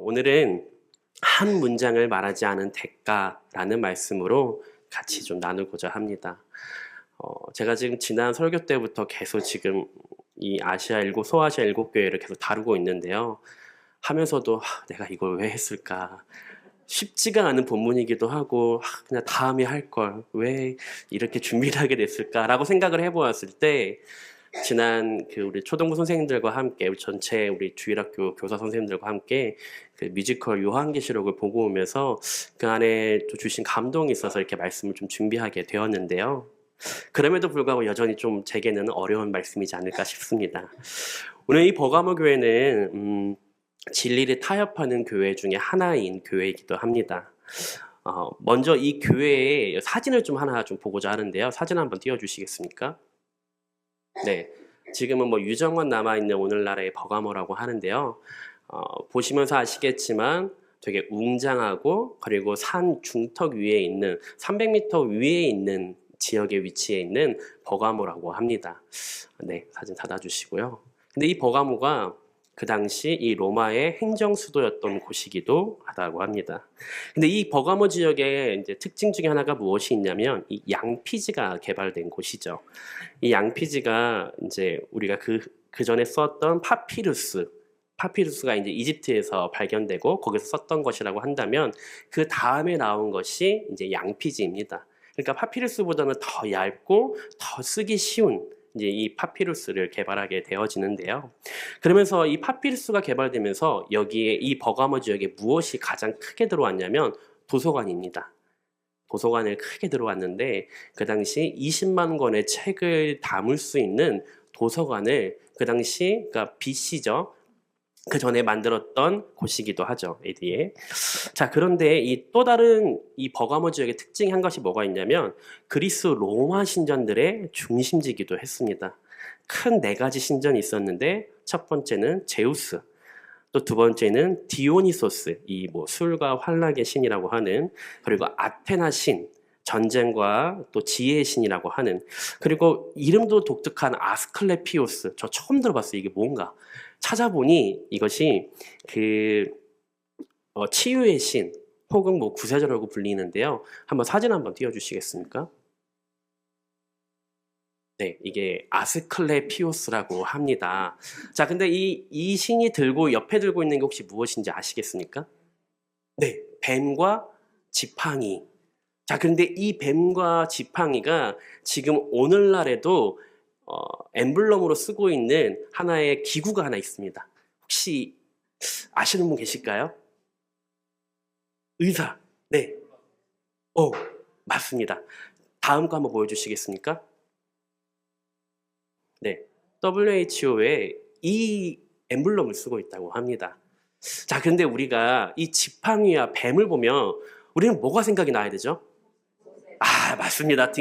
오늘은 한 문장을 말하지 않은 대가라는 말씀으로 같이 좀 나누고자 합니다. 제가 지금 지난 설교 때부터 계속 지금 이 아시아 일곱, 소아시아 일곱 교회를 계속 다루고 있는데요. 하면서도 내가 이걸 왜 했을까? 쉽지가 않은 본문이기도 하고 그냥 다음에 할 걸 왜 이렇게 준비를 하게 됐을까라고 생각을 해보았을 때 지난 우리 초등부 선생님들과 함께 우리 전체 우리 주일학교 교사 선생님들과 함께 그 뮤지컬 요한계시록을 보고 오면서 그 안에 또 주신 감동이 있어서 이렇게 말씀을 좀 준비하게 되었는데요. 그럼에도 불구하고 여전히 좀 제게는 어려운 말씀이지 않을까 싶습니다. 오늘 이 버가모 교회는 진리를 타협하는 교회 중에 하나인 교회이기도 합니다. 먼저 이 교회의 사진을 좀 하나 좀 보고자 하는데요. 사진 한번 띄워주시겠습니까? 네, 지금은 뭐 유적만 남아있는 오늘날의 버가모라고 하는데요. 보시면서 아시겠지만 되게 웅장하고 그리고 산 중턱 위에 있는 300m 위에 있는 지역에 위치해 있는 버가모라고 합니다. 네, 사진 닫아주시고요. 근데 이 버가모가 그 당시 이 로마의 행정 수도였던 곳이기도 하다고 합니다. 근데 이 버가모 지역의 이제 특징 중에 하나가 무엇이 있냐면 이 양피지가 개발된 곳이죠. 이 양피지가 이제 우리가 그 전에 썼던 파피루스가 이제 이집트에서 발견되고 거기서 썼던 것이라고 한다면 그 다음에 나온 것이 이제 양피지입니다. 그러니까 파피루스보다는 더 얇고 더 쓰기 쉬운 이제 이 파피루스를 개발하게 되어지는데요. 그러면서 이 파피루스가 개발되면서 여기에 이 버가모 지역에 무엇이 가장 크게 들어왔냐면 도서관입니다. 도서관을 크게 들어왔는데 그 당시 20만 권의 책을 담을 수 있는 도서관을 그 당시 그러니까 BC죠. 그 전에 만들었던 곳이기도 하죠. AD에. 자, 그런데 이 또 다른 이 버가모 지역의 특징이 한 것이 뭐가 있냐면 그리스 로마 신전들의 중심지기도 했습니다. 큰 네 가지 신전이 있었는데 첫 번째는 제우스, 또 두 번째는 디오니소스, 이 뭐 술과 환락의 신이라고 하는, 그리고 아테나 신, 전쟁과 또 지혜의 신이라고 하는, 그리고 이름도 독특한 아스클레피오스. 저 처음 들어봤어요. 이게 뭔가 찾아보니 이것이 치유의 신 혹은 뭐 구세주라고 불리는데요. 한번 사진 한번 띄워주시겠습니까? 네, 이게 아스클레피오스라고 합니다. 자, 근데 이 신이 옆에 들고 있는 게 혹시 무엇인지 아시겠습니까? 네, 뱀과 지팡이. 자, 근데 이 뱀과 지팡이가 지금 오늘날에도 엠블럼으로 쓰고 있는 하나의 기구가 하나 있습니다. 혹시 아시는 분 계실까요? 의사. 네. 맞습니다. 다음 거 한번 보여주시겠습니까? 네. WHO에 이 엠블럼을 쓰고 있다고 합니다. 자, 근데 우리가 이 지팡이와 뱀을 보면 우리는 뭐가 생각이 나야 되죠? 맞습니다.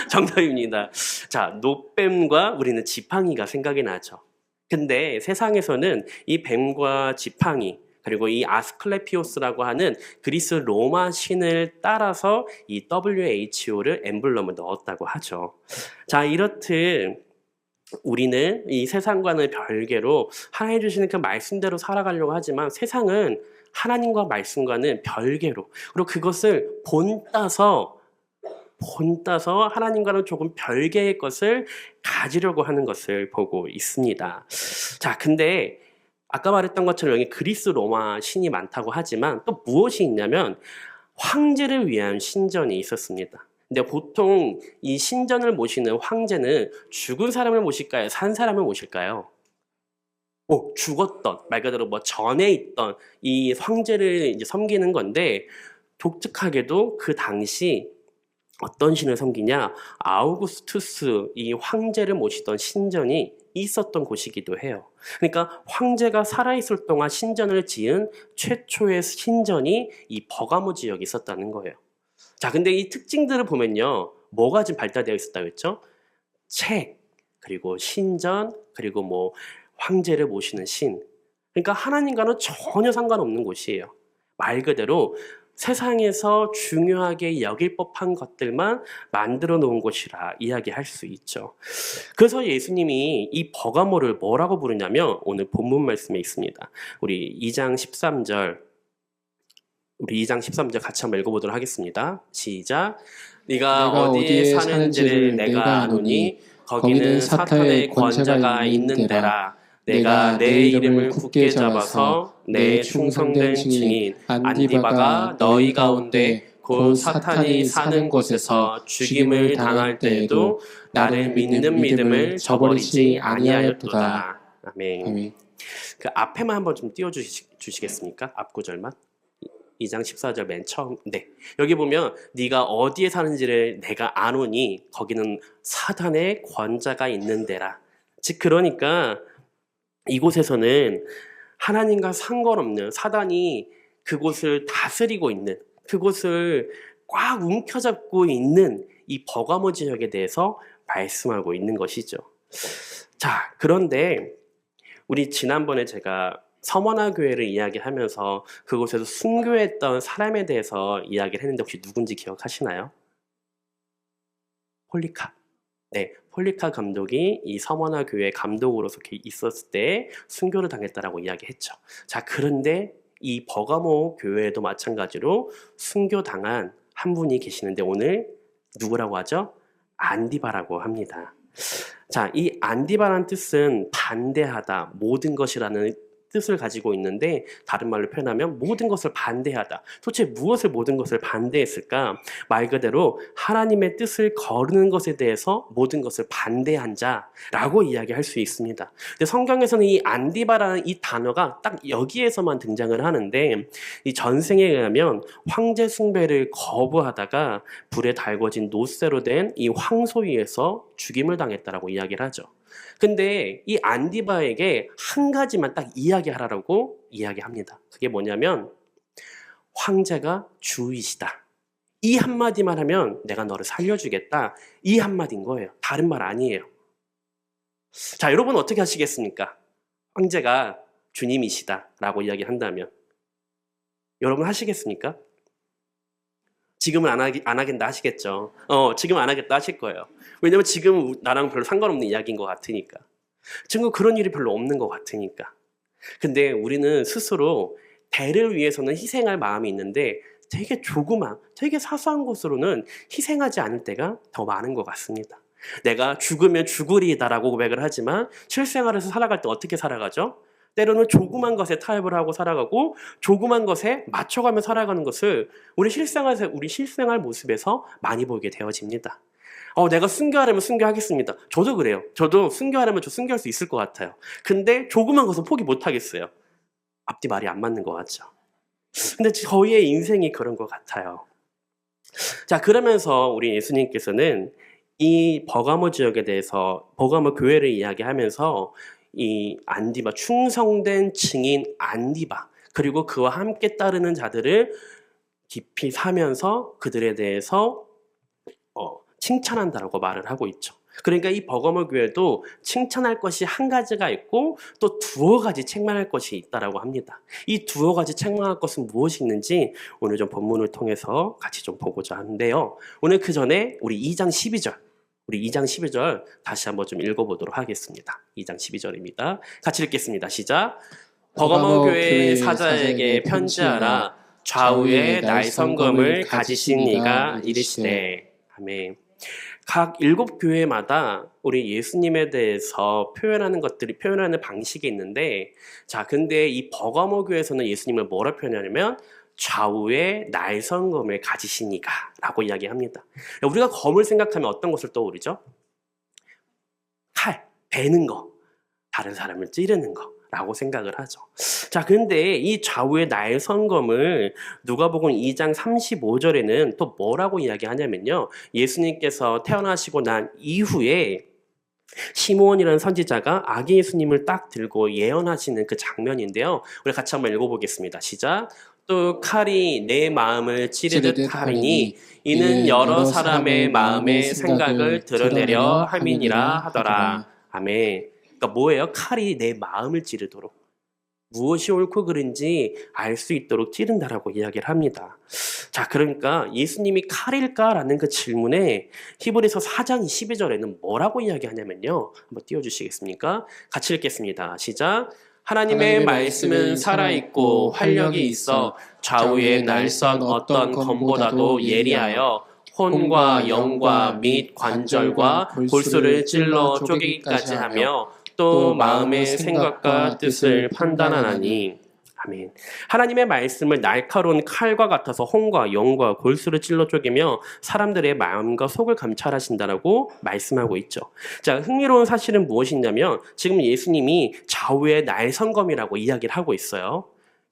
정답입니다. 자, 노뱀과 우리는 지팡이가 생각이 나죠. 근데 세상에서는 이 뱀과 지팡이, 그리고 이 아스클레피오스라고 하는 그리스 로마 신을 따라서 이 WHO를 엠블럼을 넣었다고 하죠. 자, 이렇듯 우리는 이 세상과는 별개로 하나님 주시는 그 말씀대로 살아가려고 하지만 세상은 하나님과 말씀과는 별개로, 그리고 그것을 본따서 하나님과는 조금 별개의 것을 가지려고 하는 것을 보고 있습니다. 자, 근데 아까 말했던 것처럼 여기 그리스 로마 신이 많다고 하지만 또 무엇이 있냐면 황제를 위한 신전이 있었습니다. 근데 보통 이 신전을 모시는 황제는 죽은 사람을 모실까요? 산 사람을 모실까요? 죽었던, 말 그대로 뭐 전에 있던 이 황제를 이제 섬기는 건데, 독특하게도 그 당시 어떤 신을 섬기냐? 아우구스투스, 이 황제를 모시던 신전이 있었던 곳이기도 해요. 그러니까 황제가 살아있을 동안 신전을 지은 최초의 신전이 이 버가모 지역에 있었다는 거예요. 자, 근데 이 특징들을 보면요, 뭐가 지금 발달되어 있었다고 했죠? 책, 그리고 신전, 그리고 뭐 황제를 모시는 신. 그러니까 하나님과는 전혀 상관없는 곳이에요. 말 그대로 세상에서 중요하게 여길 법한 것들만 만들어 놓은 곳이라 이야기할 수 있죠. 그래서 예수님이 이 버가모를 뭐라고 부르냐면 오늘 본문 말씀에 있습니다. 우리 2장 13절 우리 2장 13절 같이 한번 읽어보도록 하겠습니다. 시작. 네가 내가 어디에 사는지를 내가 아노니 거기는 사탄의 권자가 있는 데라. 내가 내 이름을 굳게 잡아서 내 충성된 증인 안디바가 너희 가운데 곧 사탄이 사는 곳에서 죽임을 당할 때에도 나를 믿는 믿음을 저버리지 아니하였도다. 아멘. 아멘. 그 앞에만 한번 좀 띄워주시겠습니까? 앞 구절만. 2장 14절 맨 처음. 네. 여기 보면 네가 어디에 사는지를 내가 아노니 거기는 사탄의 권자가 있는 데라. 즉 그러니까 이곳에서는 하나님과 상관없는 사단이 그곳을 다스리고 있는, 그곳을 꽉 움켜잡고 있는 이 버가모 지역에 대해서 말씀하고 있는 것이죠. 자, 그런데 우리 지난번에 제가 서머나 교회를 이야기하면서 그곳에서 순교했던 사람에 대해서 이야기를 했는데 혹시 누군지 기억하시나요? 폴리카. 네, 폴리카 감독이 이 서머나 교회 감독으로서 있었을 때 순교를 당했다라고 이야기했죠. 자, 그런데 이 버가모 교회에도 마찬가지로 순교당한 한 분이 계시는데 오늘 누구라고 하죠? 안디바라고 합니다. 자, 이 안디바라는 뜻은 반대하다, 모든 것이라는 뜻을 가지고 있는데 다른 말로 표현하면 모든 것을 반대하다. 도대체 무엇을 모든 것을 반대했을까? 말 그대로 하나님의 뜻을 거르는 것에 대해서 모든 것을 반대한 자라고 이야기할 수 있습니다. 근데 성경에서는 이 안디바라는 이 단어가 딱 여기에서만 등장을 하는데 이 전생에 의하면 황제 숭배를 거부하다가 불에 달궈진 노쇠로 된 이 황소위에서 죽임을 당했다라고 이야기를 하죠. 근데 이 안디바에게 한 가지만 딱 이야기하라고 이야기합니다. 그게 뭐냐면 황제가 주이시다. 이 한마디만 하면 내가 너를 살려주겠다. 이 한마디인 거예요. 다른 말 아니에요. 자, 여러분 어떻게 하시겠습니까? 황제가 주님이시다 라고 이야기한다면 여러분 하시겠습니까? 지금은 안 하겠다 하시겠죠. 지금 안 하겠다 하실 거예요. 왜냐면 지금 나랑 별로 상관없는 이야기인 것 같으니까. 지금 그런 일이 별로 없는 것 같으니까. 근데 우리는 스스로 대를 위해서는 희생할 마음이 있는데 되게 조그만, 되게 사소한 것으로는 희생하지 않을 때가 더 많은 것 같습니다. 내가 죽으면 죽으리다라고 고백을 하지만 실생활에서 살아갈 때 어떻게 살아가죠? 때로는 조그만 것에 타협을 하고 살아가고 조그만 것에 맞춰가며 살아가는 것을 우리 실생활 모습에서 많이 보게 되어집니다. 내가 순교하려면 순교하겠습니다. 저도 그래요. 저도 순교하려면 저 순교할 수 있을 것 같아요. 근데 조그만 것은 포기 못 하겠어요. 앞뒤 말이 안 맞는 것 같죠. 근데 저희의 인생이 그런 것 같아요. 자, 그러면서 우리 예수님께서는 이 버가모 지역에 대해서 버가모 교회를 이야기하면서 이 안디바, 충성된 증인 안디바, 그리고 그와 함께 따르는 자들을 깊이 사면서 그들에 대해서 칭찬한다라고 말을 하고 있죠. 그러니까 이 버가모 교회도 칭찬할 것이 한 가지가 있고 또 두어 가지 책망할 것이 있다라고 합니다. 이 두어 가지 책망할 것은 무엇이 있는지 오늘 좀 본문을 통해서 같이 좀 보고자 하는데요. 오늘 그 전에 우리 2장 12절 다시 한번 좀 읽어보도록 하겠습니다. 2장 12절입니다. 같이 읽겠습니다. 시작. 버가모 교회 사자에게 편지하라. 좌우에 날성검을 가지신 이가 이르시되. 아멘. 각 7교회마다 우리 예수님에 대해서 표현하는 방식이 있는데, 자, 근데 이 버가모 교회에서는 예수님을 뭐라 표현하냐면 좌우에 날성검을 가지시니가 라고 이야기합니다. 우리가 검을 생각하면 어떤 것을 떠오르죠? 칼, 베는 거, 다른 사람을 찌르는 거 라고 생각을 하죠. 자, 근데 이 좌우의 날성검을 누가복음 2장 35절에는 또 뭐라고 이야기하냐면요, 예수님께서 태어나시고 난 이후에 시므온이라는 선지자가 아기 예수님을 딱 들고 예언하시는 그 장면인데요. 우리 같이 한번 읽어보겠습니다. 시작. 또 칼이 내 마음을 찌르듯 하리니 이는 여러 사람의 마음의 생각을 드러내려 함이니라 하더라. 아멘. 그러니까 뭐예요? 칼이 내 마음을 찌르도록, 무엇이 옳고 그른지 알 수 있도록 찌른다라고 이야기를 합니다. 자, 그러니까 예수님이 칼일까라는 그 질문에 히브리서 4장 22절에는 뭐라고 이야기하냐면요. 한번 띄워주시겠습니까? 같이 읽겠습니다. 시작. 하나님의 말씀은 살아있고 활력이 있어 좌우의 날선 어떤 검보다도 예리하여 혼과 영과 및 관절과 골수를 찔러 쪼개기까지 하며 또 마음의 생각과 뜻을 판단하나니. 아멘. 하나님의 말씀을 날카로운 칼과 같아서 혼과 영과 골수를 찔러 쪼개며 사람들의 마음과 속을 감찰하신다라고 말씀하고 있죠. 자, 흥미로운 사실은 무엇이냐면 지금 예수님이 좌우의 날선검이라고 이야기를 하고 있어요.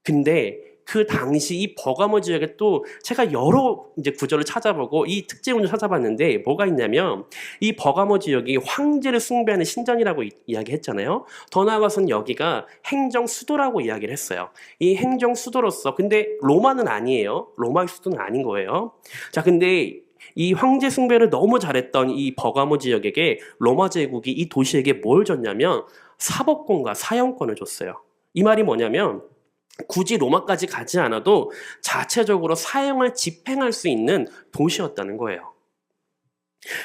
근데 그 당시 이 버가모 지역에 또 제가 여러 이제 구절을 찾아보고 이 특징을 찾아봤는데 뭐가 있냐면 이 버가모 지역이 황제를 숭배하는 신전이라고 이야기했잖아요. 더 나아가서는 여기가 행정 수도라고 이야기를 했어요. 이 행정 수도로서 근데 로마는 아니에요. 로마의 수도는 아닌 거예요. 자, 근데 이 황제 숭배를 너무 잘했던 이 버가모 지역에게 로마 제국이 이 도시에게 뭘 줬냐면 사법권과 사형권을 줬어요. 이 말이 뭐냐면 굳이 로마까지 가지 않아도 자체적으로 사형을 집행할 수 있는 도시였다는 거예요.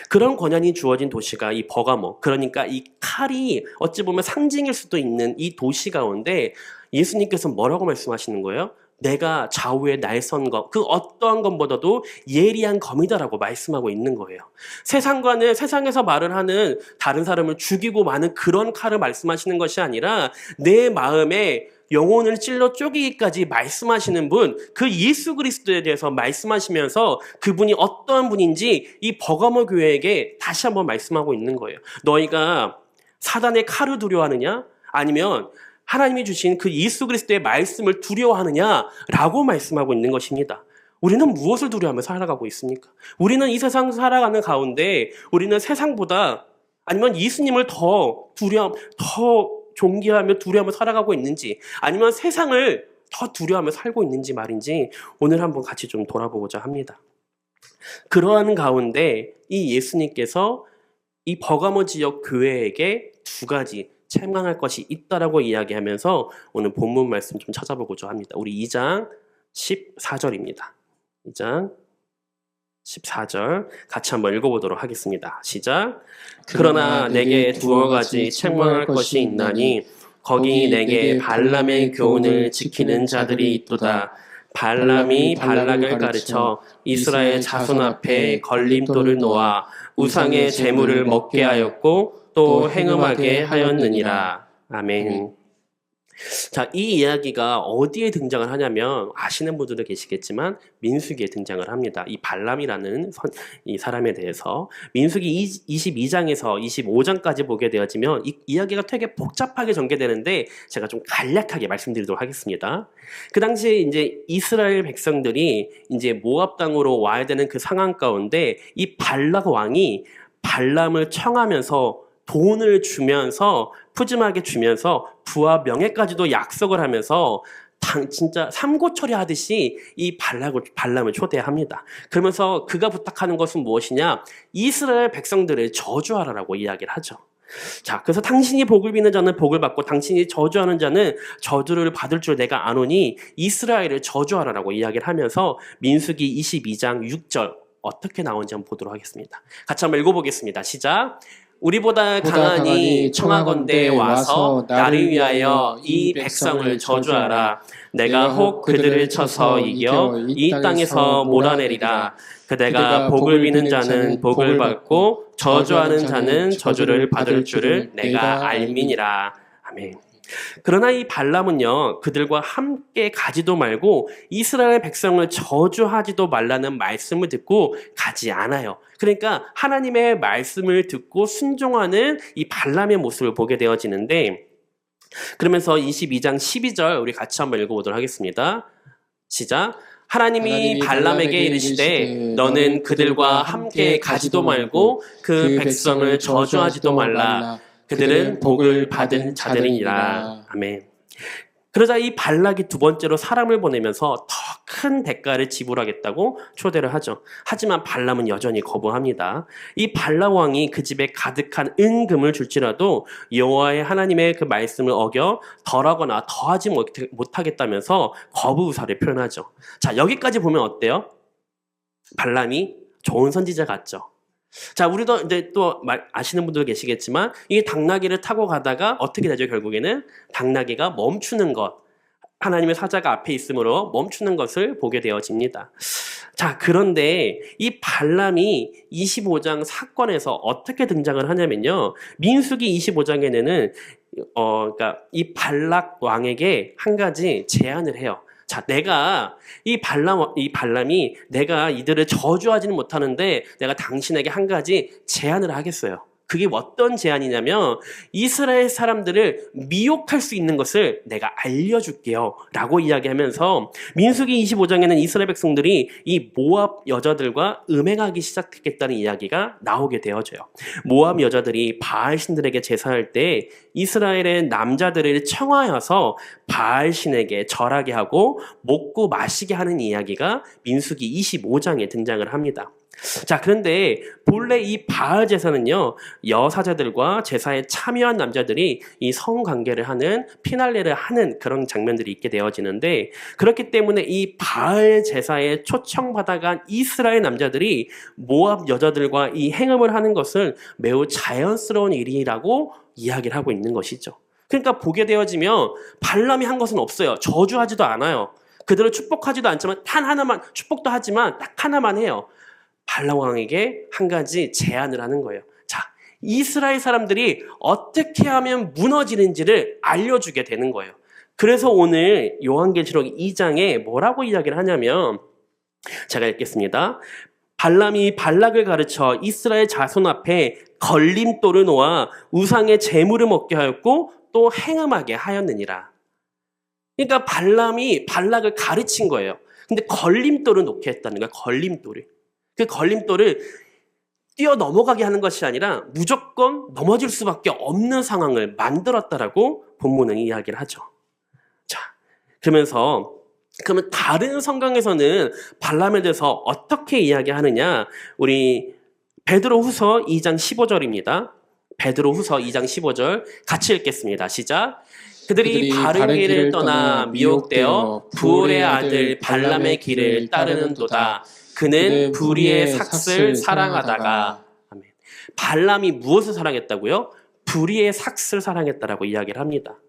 그런 권한이 주어진 도시가 이 버가모, 그러니까 이 칼이 어찌 보면 상징일 수도 있는 이 도시 가운데 예수님께서 뭐라고 말씀하시는 거예요? 내가 좌우의 날선 검, 그 어떠한 검보다도 예리한 검이다라고 말씀하고 있는 거예요. 세상에서 말을 하는 다른 사람을 죽이고 마는 그런 칼을 말씀하시는 것이 아니라 내 마음에 영혼을 찔러 쪼개기까지 말씀하시는 분, 그 예수 그리스도에 대해서 말씀하시면서 그분이 어떠한 분인지 이 버가모 교회에게 다시 한번 말씀하고 있는 거예요. 너희가 사단의 칼을 두려워하느냐? 아니면 하나님이 주신 그 예수 그리스도의 말씀을 두려워하느냐라고 말씀하고 있는 것입니다. 우리는 무엇을 두려워하며 살아가고 있습니까? 우리는 이 세상 살아가는 가운데 우리는 세상보다 아니면 예수님을 더 존귀하며 두려워하며 살아가고 있는지 아니면 세상을 더 두려워하며 살고 있는지 말인지 오늘 한번 같이 좀 돌아보고자 합니다. 그러한 가운데 이 예수님께서 이 버가모 지역 교회에게 두 가지 책망할 것이 있다라고 이야기하면서 오늘 본문 말씀 좀 찾아보고자 합니다. 우리 2장 14절입니다. 2장 14절 같이 한번 읽어보도록 하겠습니다. 시작. 그러나 내게 두어 가지 책망할 것이 있나니 거기 내게 발람의 교훈을 지키는 자들이 있도다. 발람이 발락을 가르쳐 이스라엘 자손 앞에 걸림돌을 놓아 우상의 제물을 먹게 하였고 또 행음하게 하였느니라. 아멘. 자, 이 이야기가 어디에 등장을 하냐면 아시는 분들도 계시겠지만 민수기에 등장을 합니다. 이 발람이라는 이 사람에 대해서 민수기 22장에서 25장까지 보게 되어지면 이 이야기가 되게 복잡하게 전개되는데 제가 좀 간략하게 말씀드리도록 하겠습니다. 그 당시에 이제 이스라엘 백성들이 이제 모압 땅으로 와야 되는 그 상황 가운데 이 발락 왕이 발람을 청하면서 돈을 주면서 푸짐하게 주면서 부와 명예까지도 약속을 하면서 진짜 삼고초려 하듯이 이 발람을 초대합니다. 그러면서 그가 부탁하는 것은 무엇이냐? 이스라엘 백성들을 저주하라라고 이야기를 하죠. 자, 그래서 당신이 복을 비는 자는 복을 받고 당신이 저주하는 자는 저주를 받을 줄 내가 아노니 이스라엘을 저주하라라고 이야기를 하면서 민수기 22장 6절 어떻게 나오는지 한번 보도록 하겠습니다. 같이 한번 읽어보겠습니다. 시작. 우리보다 강하니 청하건대 와서 나를 위하여 이 백성을 저주하라. 내가 혹 그들을 쳐서 이겨 이 땅에서 몰아내리라. 그대가 복을 비는 자는 복을 받고 저주하는 자는 저주를 받을 줄을 내가 알미니라. 아멘. 그러나 이 발람은요, 그들과 함께 가지도 말고 이스라엘 백성을 저주하지도 말라는 말씀을 듣고 가지 않아요. 그러니까 하나님의 말씀을 듣고 순종하는 이 발람의 모습을 보게 되어지는데, 그러면서 22장 12절 우리 같이 한번 읽어보도록 하겠습니다. 시작. 하나님이 발람에게 이르시되 너는 그들과 함께 가지도 말고 그 백성을 저주하지도 말라. 그들은 복을 받은 자들이니라. 아멘. 그러자 이 발락이 두 번째로 사람을 보내면서 더 큰 대가를 지불하겠다고 초대를 하죠. 하지만 발람은 여전히 거부합니다. 이 발람 왕이 그 집에 가득한 은금을 줄지라도 여호와의 하나님의 그 말씀을 어겨 덜하거나 더하지 못하겠다면서 거부 의사를 표현하죠. 자, 여기까지 보면 어때요? 발람이 좋은 선지자 같죠. 자, 우리도 이제 또 아시는 분들 계시겠지만 이 당나귀를 타고 가다가 어떻게 되죠? 결국에는 당나귀가 멈추는 것. 하나님의 사자가 앞에 있으므로 멈추는 것을 보게 되어집니다. 자, 그런데 이 발람이 25장 사건에서 어떻게 등장을 하냐면요. 민수기 25장에는 그러니까 이 발락 왕에게 한 가지 제안을 해요. 자, 이 발람이 내가 이들을 저주하지는 못하는데 내가 당신에게 한 가지 제안을 하겠어요. 그게 어떤 제안이냐면 이스라엘 사람들을 미혹할 수 있는 것을 내가 알려줄게요 라고 이야기하면서 민수기 25장에는 이스라엘 백성들이 이 모압 여자들과 음행하기 시작했다는 이야기가 나오게 되어져요. 모압 여자들이 바알 신들에게 제사할 때 이스라엘의 남자들을 청하여서 바알 신에게 절하게 하고 먹고 마시게 하는 이야기가 민수기 25장에 등장을 합니다. 자, 그런데 본래 이 바알 제사는요, 여사제들과 제사에 참여한 남자들이 이 성관계를 하는 피날레를 하는 그런 장면들이 있게 되어지는데, 그렇기 때문에 이 바알 제사에 초청받아간 이스라엘 남자들이 모압 여자들과 이 행음을 하는 것을 매우 자연스러운 일이라고 이야기를 하고 있는 것이죠. 그러니까 보게 되어지면 발람이 한 것은 없어요. 저주하지도 않아요. 그들을 축복하지도 않지만 단 하나만, 축복도 하지만 딱 하나만 해요. 발람 왕에게 한 가지 제안을 하는 거예요. 자, 이스라엘 사람들이 어떻게 하면 무너지는지를 알려주게 되는 거예요. 그래서 오늘 요한계시록 2장에 뭐라고 이야기를 하냐면, 제가 읽겠습니다. 발람이 발락을 가르쳐 이스라엘 자손 앞에 걸림돌을 놓아 우상의 제물을 먹게 하였고 또 행음하게 하였느니라. 그러니까 발람이 발락을 가르친 거예요. 근데 걸림돌을 놓게 했다는 거야. 걸림돌을. 그 걸림돌을 뛰어 넘어가게 하는 것이 아니라 무조건 넘어질 수밖에 없는 상황을 만들었다라고 본문은 이야기를 하죠. 자, 그러면 다른 성경에서는 발람에 대해서 어떻게 이야기하느냐? 우리 베드로후서 2장 15절입니다. 베드로후서 2장 15절 같이 읽겠습니다. 시작. 그들이 바른 길을 떠나 미혹되어 부올의 아들 발람의 길을 따르는도다. 그는 불의의 삭슬 사랑하다가. 아멘. 발람이 무엇을 사랑했다고요? 불의의 삭슬 사랑했다라고 이야기를 합니다.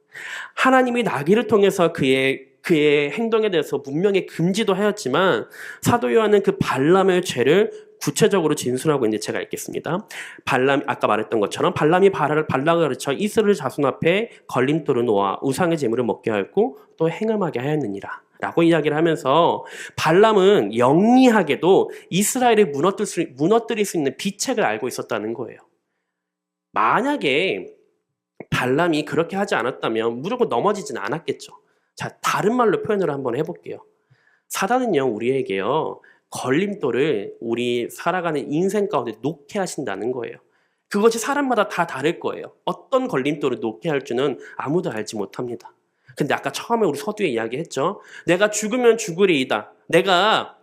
하나님이 나귀를 통해서 그의 행동에 대해서 분명히 금지도 하였지만 사도 요한은 그 발람의 죄를 구체적으로 진술하고 있는데 제가 읽겠습니다. 아까 말했던 것처럼 발람이 발락을 가르쳐 이스라엘 자손 앞에 걸림돌을 놓아 우상의 제물을 먹게 하였고 또 행음하게 하였느니라 라고 이야기를 하면서 발람은 영리하게도 이스라엘을 무너뜨릴 수 있는 비책을 알고 있었다는 거예요. 만약에 발람이 그렇게 하지 않았다면 무조건 넘어지진 않았겠죠. 자, 다른 말로 표현을 한번 해볼게요. 사단은요, 우리에게요, 걸림돌을 우리 살아가는 인생 가운데 놓게 하신다는 거예요. 그것이 사람마다 다 다를 거예요. 어떤 걸림돌을 놓게 할 줄은 아무도 알지 못합니다. 근데 아까 처음에 우리 서두에 이야기했죠. 내가 죽으면 죽으리이다. 내가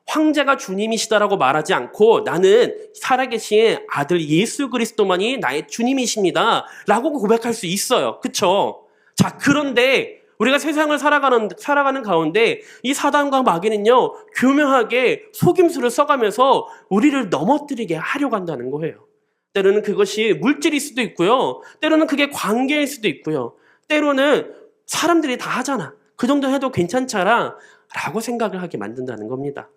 황제가 주님이시다라고 말하지 않고 나는 살아계신 아들 예수 그리스도만이 나의 주님이십니다. 라고 고백할 수 있어요. 그쵸? 자, 그런데 우리가 세상을 살아가는 가운데 이 사단과 마귀는요, 교묘하게 속임수를 써가면서 우리를 넘어뜨리게 하려고 한다는 거예요. 때로는 그것이 물질일 수도 있고요. 때로는 그게 관계일 수도 있고요. 때로는 사람들이 다 하잖아. 그 정도 해도 괜찮잖아. 라고 생각을 하게 만든다는 겁니다.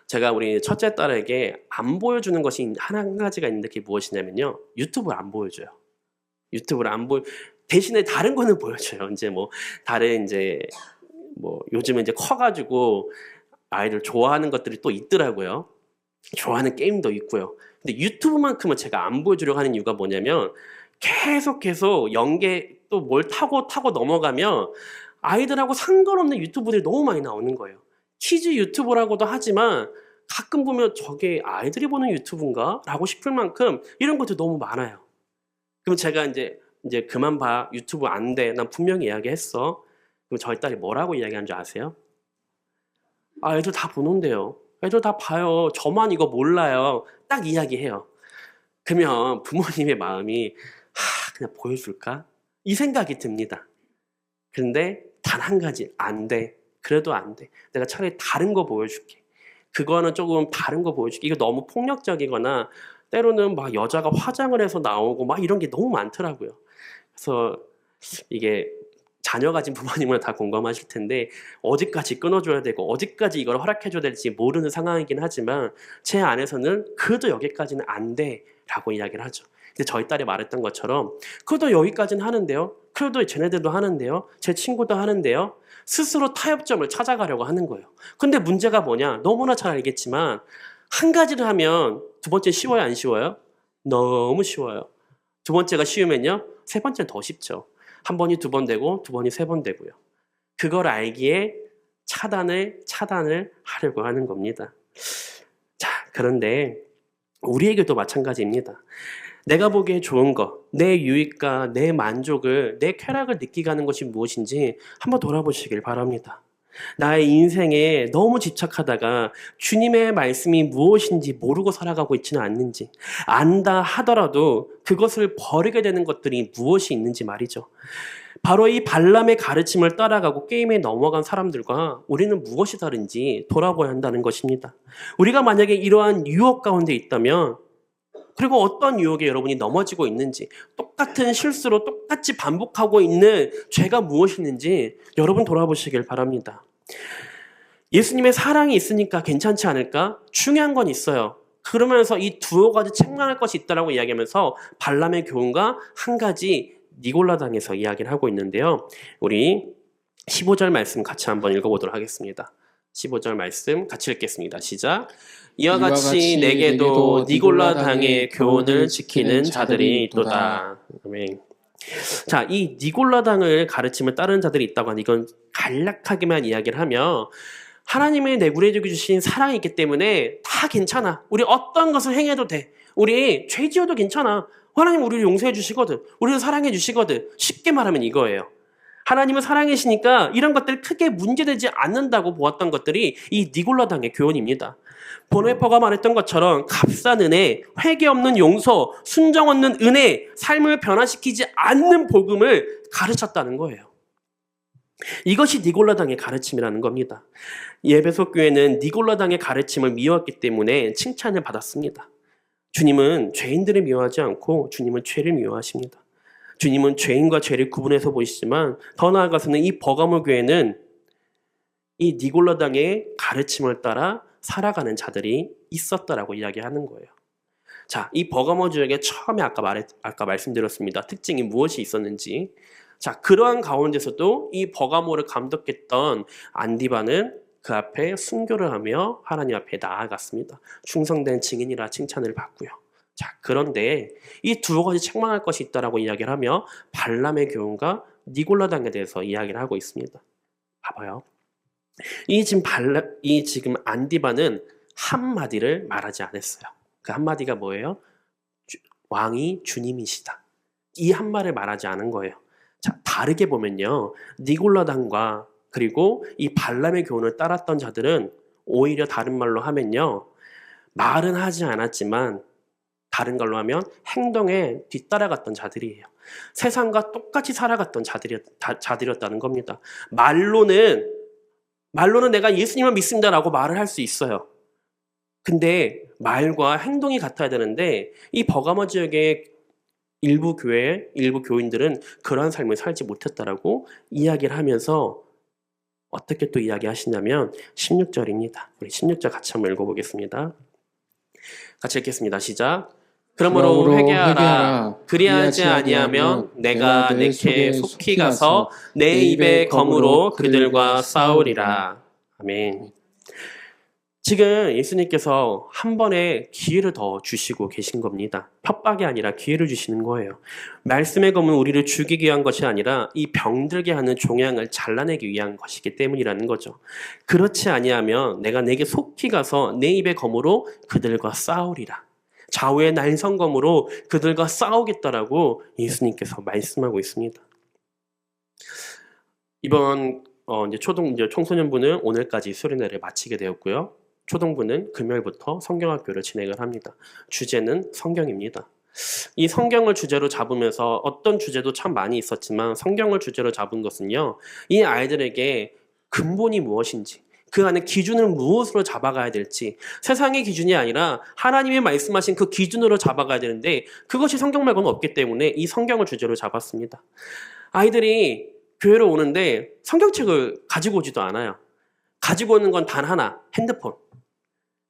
제가 우리 첫째 딸에게 안 보여주는 것이 한 가지가 있는데 그게 무엇이냐면요. 유튜브를 안 보여줘요. 대신에 다른 거는 보여줘요. 요즘은 이제 커가지고 아이들 좋아하는 것들이 또 있더라고요. 좋아하는 게임도 있고요. 근데 유튜브만큼은 제가 안 보여주려고 하는 이유가 뭐냐면 계속 연계 또 뭘 타고 넘어가면 아이들하고 상관없는 유튜브들이 너무 많이 나오는 거예요. 키즈 유튜브라고도 하지만 가끔 보면 저게 아이들이 보는 유튜브인가? 라고 싶을 만큼 이런 것도 너무 많아요. 그럼 제가 이제 그만 봐. 유튜브 안 돼. 난 분명히 이야기했어. 그럼 저희 딸이 뭐라고 이야기한 줄 아세요? 아, 애들 다 보는데요. 애들 다 봐요. 저만 이거 몰라요. 딱 이야기해요. 그러면 부모님의 마음이 그냥 보여줄까? 이 생각이 듭니다. 근데 단 한 가지 안 돼. 그래도 안 돼. 내가 차라리 다른 거 보여줄게. 그거는 조금 다른 거 보여줄게. 이거 너무 폭력적이거나 때로는 막 여자가 화장을 해서 나오고 막 이런 게 너무 많더라고요. 그래서 이게 자녀 가진 부모님은 다 공감하실 텐데 어디까지 끊어줘야 되고 어디까지 이걸 허락해줘야 될지 모르는 상황이긴 하지만 제 안에서는 그래도 여기까지는 안 돼라고 이야기를 하죠. 근데 저희 딸이 말했던 것처럼 그래도 여기까지는 하는데요. 그래도 쟤네들도 하는데요. 제 친구도 하는데요. 스스로 타협점을 찾아가려고 하는 거예요. 근데 문제가 뭐냐? 너무나 잘 알겠지만 한 가지를 하면 두 번째 쉬워요, 안 쉬워요? 너무 쉬워요. 두 번째가 쉬우면요. 세 번째는 더 쉽죠. 한 번이 두 번 되고 두 번이 세 번 되고요. 그걸 알기에 차단을 하려고 하는 겁니다. 자, 그런데 우리에게도 마찬가지입니다. 내가 보기에 좋은 것, 내 유익과 내 만족을, 내 쾌락을 느끼게 하는 것이 무엇인지 한번 돌아보시길 바랍니다. 나의 인생에 너무 집착하다가 주님의 말씀이 무엇인지 모르고 살아가고 있지는 않는지, 안다 하더라도 그것을 버리게 되는 것들이 무엇이 있는지 말이죠. 바로 이 발람의 가르침을 따라가고 게임에 넘어간 사람들과 우리는 무엇이 다른지 돌아봐야 한다는 것입니다. 우리가 만약에 이러한 유혹 가운데 있다면, 그리고 어떤 유혹에 여러분이 넘어지고 있는지, 똑같은 실수로 똑같이 반복하고 있는 죄가 무엇이 있는지 여러분 돌아보시길 바랍니다. 예수님의 사랑이 있으니까 괜찮지 않을까? 중요한 건 있어요. 그러면서 이 두어 가지 책망할 것이 있다라고 이야기하면서 발람의 교훈과 한 가지 니골라당에서 이야기를 하고 있는데요. 우리 15절 말씀 같이 한번 읽어보도록 하겠습니다. 15절 말씀 같이 읽겠습니다. 시작. 이와 같이 내게도 니골라당의 교훈을 지키는 자들이 있도다. 아멘. 자, 이 니골라당을 가르침을 따르는 자들이 있다고 하는 이건 간략하게만 이야기를 하며 하나님의 내구래주고 주신 사랑이 있기 때문에 다 괜찮아. 우리 어떤 것을 행해도 돼. 우리 죄 지어도 괜찮아. 하나님 우리를 용서해 주시거든. 우리를 사랑해 주시거든. 쉽게 말하면 이거예요. 하나님은 사랑이시니까 이런 것들 크게 문제되지 않는다고 보았던 것들이 이 니골라당의 교훈입니다. 보네퍼가 말했던 것처럼 값싼 은혜, 회개 없는 용서, 순정 없는 은혜, 삶을 변화시키지 않는 복음을 가르쳤다는 거예요. 이것이 니골라당의 가르침이라는 겁니다. 에베소 교회는 니골라당의 가르침을 미워했기 때문에 칭찬을 받았습니다. 주님은 죄인들을 미워하지 않고 주님은 죄를 미워하십니다. 주님은 죄인과 죄를 구분해서 보시지만 더 나아가서는 이 버가모 교회는 이 니골라당의 가르침을 따라 살아가는 자들이 있었다라고 이야기하는 거예요. 자, 이 버가모 지역에 처음에 아까 말씀드렸습니다. 특징이 무엇이 있었는지. 자, 그러한 가운데서도 이 버가모를 감독했던 안디바는 그 앞에 순교를 하며 하나님 앞에 나아갔습니다. 충성된 증인이라 칭찬을 받고요. 자, 그런데 이 두 가지 책망할 것이 있다라고 이야기를 하며 발람의 교훈과 니골라당에 대해서 이야기를 하고 있습니다. 봐봐요. 이 지금 안디바는 한마디를 말하지 않았어요. 그 한마디가 뭐예요? 왕이 주님이시다. 이 한마디를 말하지 않은 거예요. 자, 다르게 보면요. 니골라당과 그리고 이 발람의 교훈을 따랐던 자들은 오히려 다른 말로 하면요. 말은 하지 않았지만 다른 걸로 하면 행동에 뒤따라갔던 자들이에요. 세상과 똑같이 살아갔던 자들이었다는 겁니다. 말로는 내가 예수님을 믿습니다라고 말을 할 수 있어요. 근데 말과 행동이 같아야 되는데 이 버가모 지역의 일부 교인들은 그러한 삶을 살지 못했다라고 이야기를 하면서 어떻게 또 이야기하시냐면 16절입니다. 우리 16절 같이 한번 읽어보겠습니다. 같이 읽겠습니다. 시작. 그러므로 회개하라. 그리하지 아니하면 내가 내게 속히 가서 내 입의 검으로 그들과 싸우리라. 아멘. 지금 예수님께서 한 번에 기회를 더 주시고 계신 겁니다. 협박이 아니라 기회를 주시는 거예요. 말씀의 검은 우리를 죽이기 위한 것이 아니라 이 병들게 하는 종양을 잘라내기 위한 것이기 때문이라는 거죠. 그렇지 아니하면 내가 내게 속히 가서 내 입의 검으로 그들과 싸우리라. 좌우의 날성검으로 그들과 싸우겠다라고 예수님께서 말씀하고 있습니다. 이번 이제 청소년부는 오늘까지 수련회를 마치게 되었고요. 초등부는 금요일부터 성경학교를 진행을 합니다. 주제는 성경입니다. 이 성경을 주제로 잡으면서 어떤 주제도 참 많이 있었지만 성경을 주제로 잡은 것은요. 이 아이들에게 근본이 무엇인지, 그 안에 기준을 무엇으로 잡아가야 될지, 세상의 기준이 아니라 하나님이 말씀하신 그 기준으로 잡아가야 되는데 그것이 성경 말고는 없기 때문에 이 성경을 주제로 잡았습니다. 아이들이 교회로 오는데 성경책을 가지고 오지도 않아요. 가지고 오는 건 단 하나, 핸드폰.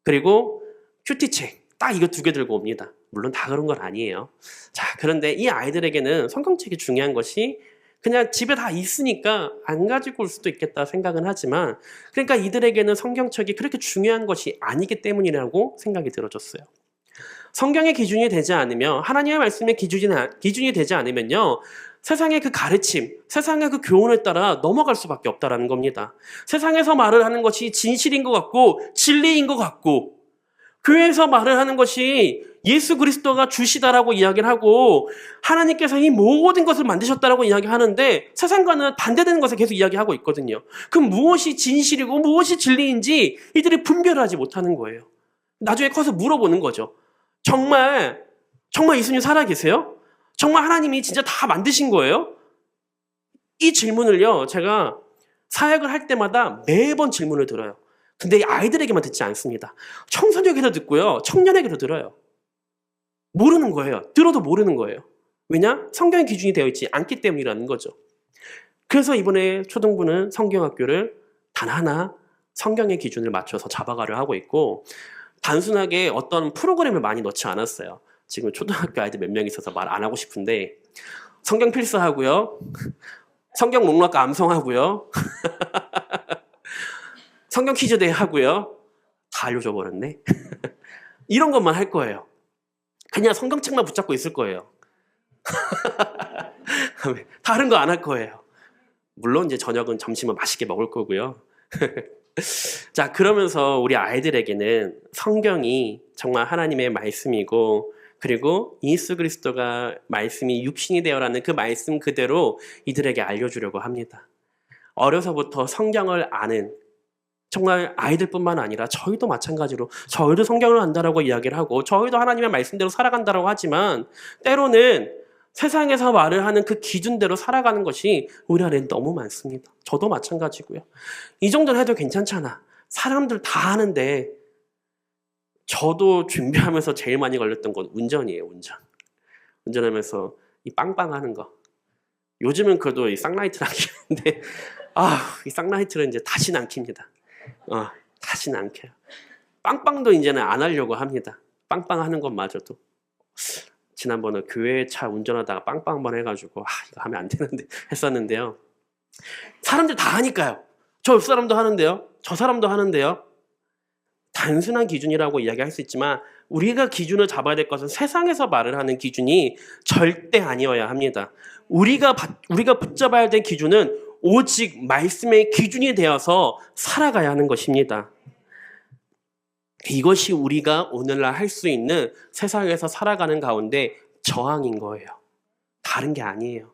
그리고 큐티책. 딱 이거 2개 들고 옵니다. 물론 다 그런 건 아니에요. 자, 그런데 이 아이들에게는 성경책이 중요한 것이 그냥 집에 다 있으니까 안 가지고 올 수도 있겠다 생각은 하지만, 그러니까 이들에게는 성경책이 그렇게 중요한 것이 아니기 때문이라고 생각이 들어졌어요. 성경의 기준이 되지 않으면, 하나님의 말씀의 기준이 되지 않으면요, 세상의 그 가르침, 세상의 그 교훈을 따라 넘어갈 수밖에 없다라는 겁니다. 세상에서 말을 하는 것이 진실인 것 같고 진리인 것 같고, 교회에서 말을 하는 것이 예수 그리스도가 주시다라고 이야기를 하고 하나님께서 이 모든 것을 만드셨다라고 이야기하는데 세상과는 반대되는 것을 계속 이야기하고 있거든요. 그럼 무엇이 진실이고 무엇이 진리인지 이들이 분별을 하지 못하는 거예요. 나중에 커서 물어보는 거죠. 정말 예수님 살아계세요? 정말 하나님이 진짜 다 만드신 거예요? 이 질문을요, 제가 사역을 할 때마다 매번 질문을 들어요. 근데 아이들에게만 듣지 않습니다. 청소년에게도 듣고요, 청년에게도 들어요. 모르는 거예요. 들어도 모르는 거예요. 왜냐? 성경의 기준이 되어 있지 않기 때문이라는 거죠. 그래서 이번에 초등부는 성경학교를 단 하나 성경의 기준을 맞춰서 잡아가려 하고 있고, 단순하게 어떤 프로그램을 많이 넣지 않았어요. 지금 초등학교 아이들 몇 명 있어서 말 안 하고 싶은데, 성경 필사하고요, 성경 목록 암송하고요, 성경 퀴즈 대회 하고요, 다 알려줘 버렸네. 이런 것만 할 거예요. 그냥 성경책만 붙잡고 있을 거예요. 다른 거 안 할 거예요. 물론 이제 저녁은, 점심은 맛있게 먹을 거고요. 자, 그러면서 우리 아이들에게는 성경이 정말 하나님의 말씀이고, 그리고 예수 그리스도가 말씀이 육신이 되어라는 그 말씀 그대로 이들에게 알려주려고 합니다. 어려서부터 성경을 아는, 정말 아이들뿐만 아니라 저희도 마찬가지로, 저희도 성경을 안다라고 이야기를 하고 저희도 하나님의 말씀대로 살아간다라고 하지만 때로는 세상에서 말을 하는 그 기준대로 살아가는 것이 우리 안에 너무 많습니다. 저도 마찬가지고요. 이 정도는 해도 괜찮잖아. 사람들 다 하는데. 저도 준비하면서 제일 많이 걸렸던 건 운전이에요. 운전하면서 이 빵빵하는 거. 요즘은 그래도 이 쌍라이트를 안 켜는데 이 쌍라이트를 이제 다시는 안 킵니다. 다시는 안 켜요. 빵빵도 이제는 안 하려고 합니다. 빵빵하는 것마저도. 지난번에 교회 차 운전하다가 빵빵 한번 해가지고 이거 하면 안 되는데 했었는데요. 사람들 다 하니까요. 저 옆 사람도 하는데요. 저 사람도 하는데요. 단순한 기준이라고 이야기할 수 있지만 우리가 기준을 잡아야 될 것은 세상에서 말을 하는 기준이 절대 아니어야 합니다. 우리가 붙잡아야 될 기준은 오직 말씀의 기준이 되어서 살아가야 하는 것입니다. 이것이 우리가 오늘날 할 수 있는 세상에서 살아가는 가운데 저항인 거예요. 다른 게 아니에요.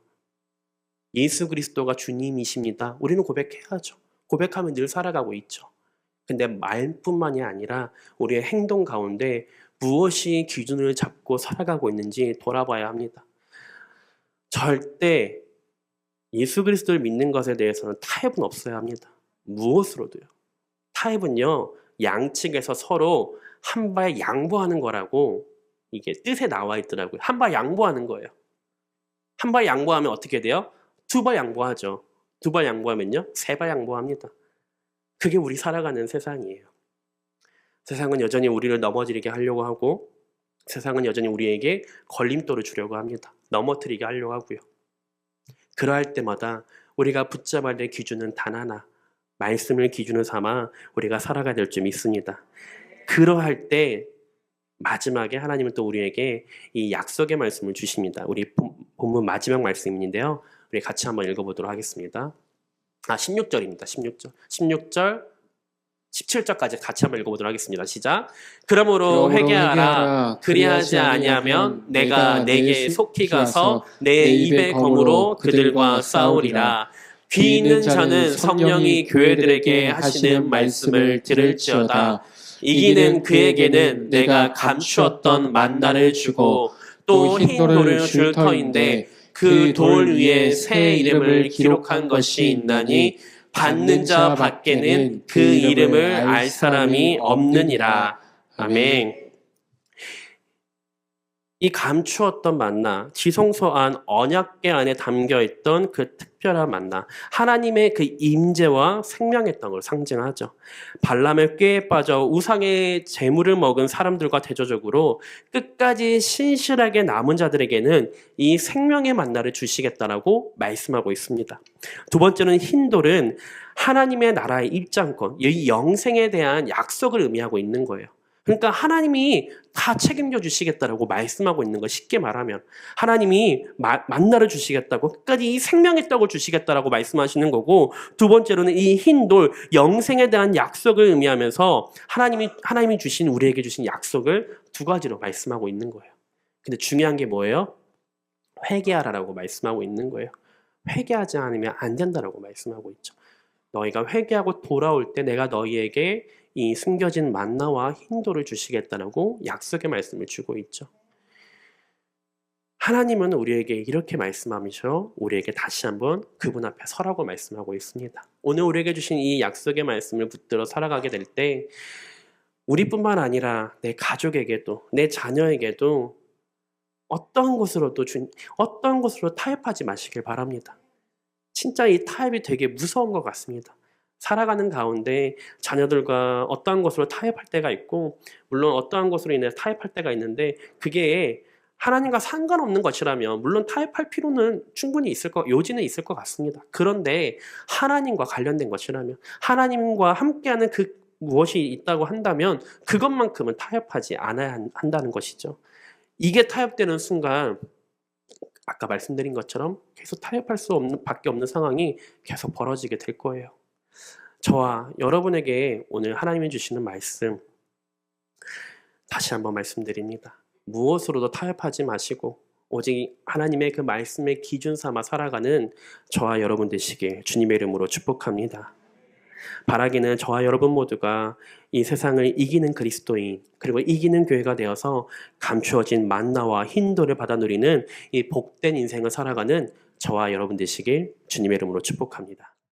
예수 그리스도가 주님이십니다. 우리는 고백해야죠. 고백하면 늘 살아가고 있죠. 근데 말뿐만이 아니라 우리의 행동 가운데 무엇이 기준을 잡고 살아가고 있는지 돌아봐야 합니다. 절대 예수 그리스도를 믿는 것에 대해서는 타협은 없어야 합니다. 무엇으로도요. 타협은요, 양측에서 서로 한 발 양보하는 거라고 이게 뜻에 나와 있더라고요. 한 발 양보하는 거예요. 한 발 양보하면 어떻게 돼요? 2발 양보하죠. 2발 양보하면요, 3발 양보합니다. 그게 우리 살아가는 세상이에요. 세상은 여전히 우리를 넘어지게 하려고 하고, 세상은 여전히 우리에게 걸림돌을 주려고 합니다. 넘어뜨리게 하려고 하고요. 그러할 때마다 우리가 붙잡아야 될 기준은 단 하나, 말씀을 기준으로 삼아 우리가 살아가야 될 줄 믿습니다. 그러할 때 마지막에 하나님은 또 우리에게 이 약속의 말씀을 주십니다. 우리 본문 마지막 말씀인데요, 우리 같이 한번 읽어보도록 하겠습니다. 16절입니다. 16절, 17절까지 같이 한번 읽어보도록 하겠습니다. 시작. 그러므로 회개하라. 그리하지 아니하면 내가 내게 속히 가서 내 입의 검으로 그들과 싸우리라. 귀 있는 자는 성령이 교회들에게 하시는 말씀을 들을지어다. 이기는 그에게는 내가 감추었던 만나를 주고 또 흰 돌을 줄 터인데 그 돌 위에 새 이름을 기록한 것이 있나니 받는 자 밖에는 그 이름을 알 사람이 없느니라. 아멘. 이 감추었던 만나, 지성소 안 언약궤 안에 담겨있던 그 특별한 만나, 하나님의 그 임재와 생명의 떡을 상징하죠. 발람의 꾀에 빠져 우상의 재물을 먹은 사람들과 대조적으로 끝까지 신실하게 남은 자들에게는 이 생명의 만나를 주시겠다라고 말씀하고 있습니다. 두 번째는 흰돌은 하나님의 나라의 입장권, 이 영생에 대한 약속을 의미하고 있는 거예요. 그러니까 하나님이 다 책임져 주시겠다라고 말씀하고 있는 거, 쉽게 말하면 하나님이 만나를 주시겠다고, 끝까지 이 생명의 떡을 주시겠다라고 말씀하시는 거고, 두 번째로는 이 흰 돌, 영생에 대한 약속을 의미하면서 하나님이 주신, 우리에게 주신 약속을 두 가지로 말씀하고 있는 거예요. 근데 중요한 게 뭐예요? 회개하라라고 말씀하고 있는 거예요. 회개하지 않으면 안 된다라고 말씀하고 있죠. 너희가 회개하고 돌아올 때 내가 너희에게 이 숨겨진 만나와 흰돌을 주시겠다라고 약속의 말씀을 주고 있죠. 하나님은 우리에게 이렇게 말씀하면서 우리에게 다시 한번 그분 앞에 서라고 말씀하고 있습니다. 오늘 우리에게 주신 이 약속의 말씀을 붙들어 살아가게 될 때 우리뿐만 아니라 내 가족에게도, 내 자녀에게도 어떠한 것으로도 타협하지 마시길 바랍니다. 진짜 이 타협이 되게 무서운 것 같습니다. 살아가는 가운데 자녀들과 어떠한 것으로 타협할 때가 있고, 물론 어떠한 것으로 인해 타협할 때가 있는데, 그게 하나님과 상관없는 것이라면 물론 타협할 필요는 충분히 요지는 있을 것 같습니다. 그런데 하나님과 관련된 것이라면, 하나님과 함께하는 그 무엇이 있다고 한다면 그것만큼은 타협하지 않아야 한다는 것이죠. 이게 타협되는 순간 아까 말씀드린 것처럼 계속 타협할 밖에 없는 상황이 계속 벌어지게 될 거예요. 저와 여러분에게 오늘 하나님이 주시는 말씀, 다시 한번 말씀드립니다. 무엇으로도 타협하지 마시고 오직 하나님의 그 말씀의 기준 삼아 살아가는 저와 여러분 되시길 주님의 이름으로 축복합니다. 바라기는 저와 여러분 모두가 이 세상을 이기는 그리스도인, 그리고 이기는 교회가 되어서 감추어진 만나와 흰돌을 받아 누리는 이 복된 인생을 살아가는 저와 여러분 되시길 주님의 이름으로 축복합니다.